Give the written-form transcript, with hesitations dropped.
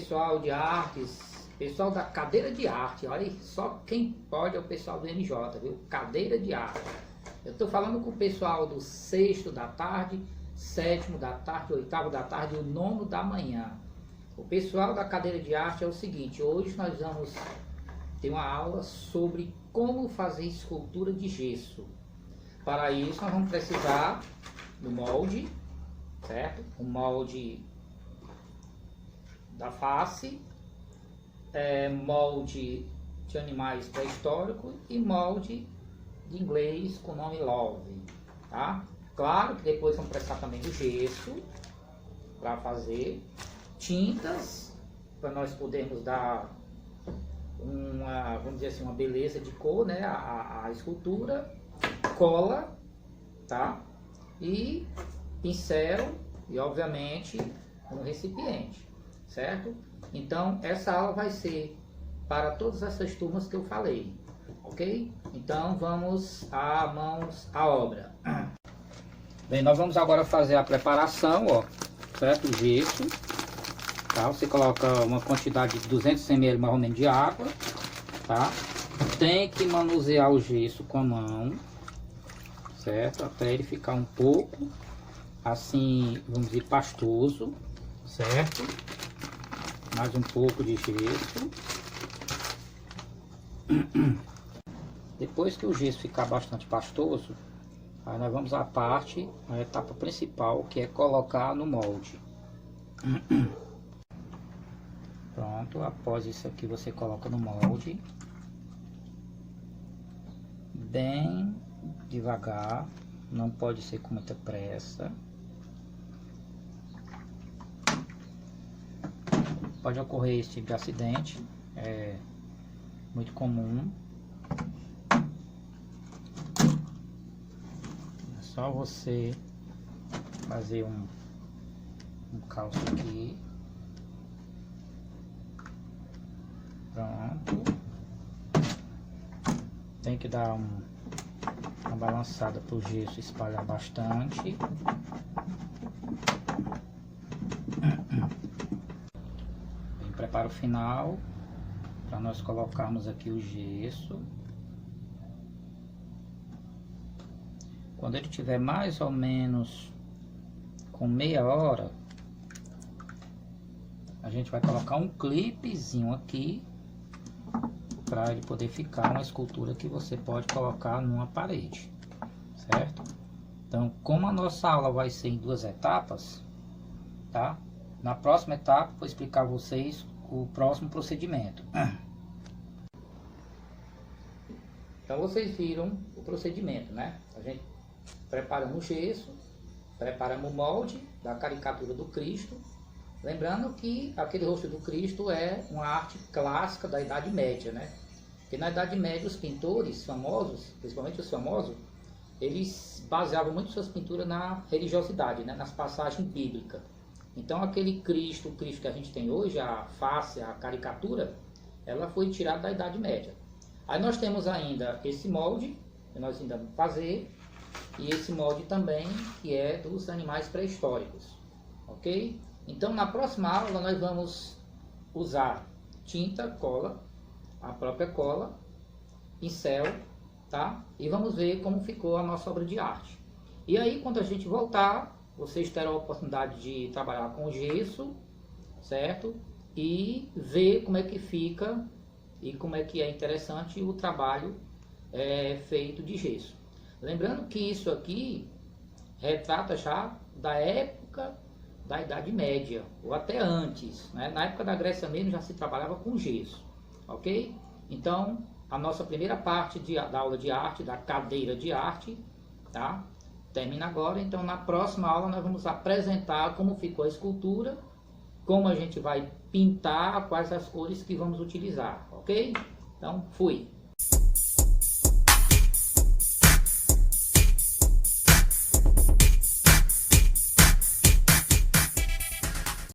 pessoal de artes, pessoal da cadeira de arte, olha aí, só quem pode é o pessoal do MJ, viu? Cadeira de arte. Eu estou falando com o pessoal do 6º da tarde, 7º da tarde, 8º da tarde e o 9º da manhã. O pessoal da cadeira de arte é o seguinte, hoje nós vamos ter uma aula sobre como fazer escultura de gesso. Para isso nós vamos precisar do molde, certo? O molde da face, molde de animais pré-históricos e molde de inglês com o nome Love, tá? Claro que depois vamos precisar também do gesso para fazer, tintas para nós podermos dar uma, vamos dizer assim, uma beleza de cor, né, a escultura, cola, tá? E pincel e obviamente um recipiente, certo? Então essa aula vai ser para todas essas turmas que eu falei, ok? Então vamos a mãos à obra. Bem, nós vamos agora fazer a preparação, ó, certo? O gesso, tá? Você coloca uma quantidade de 200 ml mais ou menos de água, tá? Tem que manusear o gesso com a mão, certo? Até ele ficar um pouco assim, vamos dizer, pastoso, certo? Mais um pouco de gesso. Depois que o gesso ficar bastante pastoso, aí nós vamos à parte, a etapa principal, que é colocar no molde. Pronto, após isso aqui você coloca no molde, bem devagar, não pode ser com muita pressa. Pode ocorrer esse tipo de acidente, é muito comum. É só você fazer um calço aqui. Pronto. Tem que dar uma balançada para o gesso espalhar bastante. Preparo final para nós colocarmos aqui o gesso. Quando ele tiver mais ou menos com meia hora, a gente vai colocar um clipezinho aqui para ele poder ficar uma escultura que você pode colocar numa parede, certo? Então, como a nossa aula vai ser em 2 etapas, tá? Na próxima etapa, vou explicar a vocês o próximo procedimento. Então, vocês viram o procedimento, né? A gente preparamos o gesso, preparamos o molde da caricatura do Cristo. Lembrando que aquele rosto do Cristo é uma arte clássica da Idade Média, né? Porque na Idade Média, os pintores famosos, principalmente os famosos, eles baseavam muito suas pinturas na religiosidade, né? Nas passagens bíblicas. Então aquele Cristo, o Cristo que a gente tem hoje, a face, a caricatura, ela foi tirada da Idade Média. Aí nós temos ainda esse molde, que nós ainda vamos fazer, e esse molde também, que é dos animais pré-históricos, ok? Então na próxima aula nós vamos usar tinta, cola, a própria cola, pincel, tá? E vamos ver como ficou a nossa obra de arte. E aí quando a gente voltar, vocês terão a oportunidade de trabalhar com gesso, certo? E ver como é que fica e como é que é interessante o trabalho feito de gesso. Lembrando que isso aqui retrata já da época da Idade Média, ou até antes, né? Na época da Grécia mesmo já se trabalhava com gesso, ok? Então, a nossa primeira parte da aula de arte, da cadeira de arte, tá? Termina agora. Então na próxima aula nós vamos apresentar como ficou a escultura, como a gente vai pintar, quais as cores que vamos utilizar, ok? Então fui!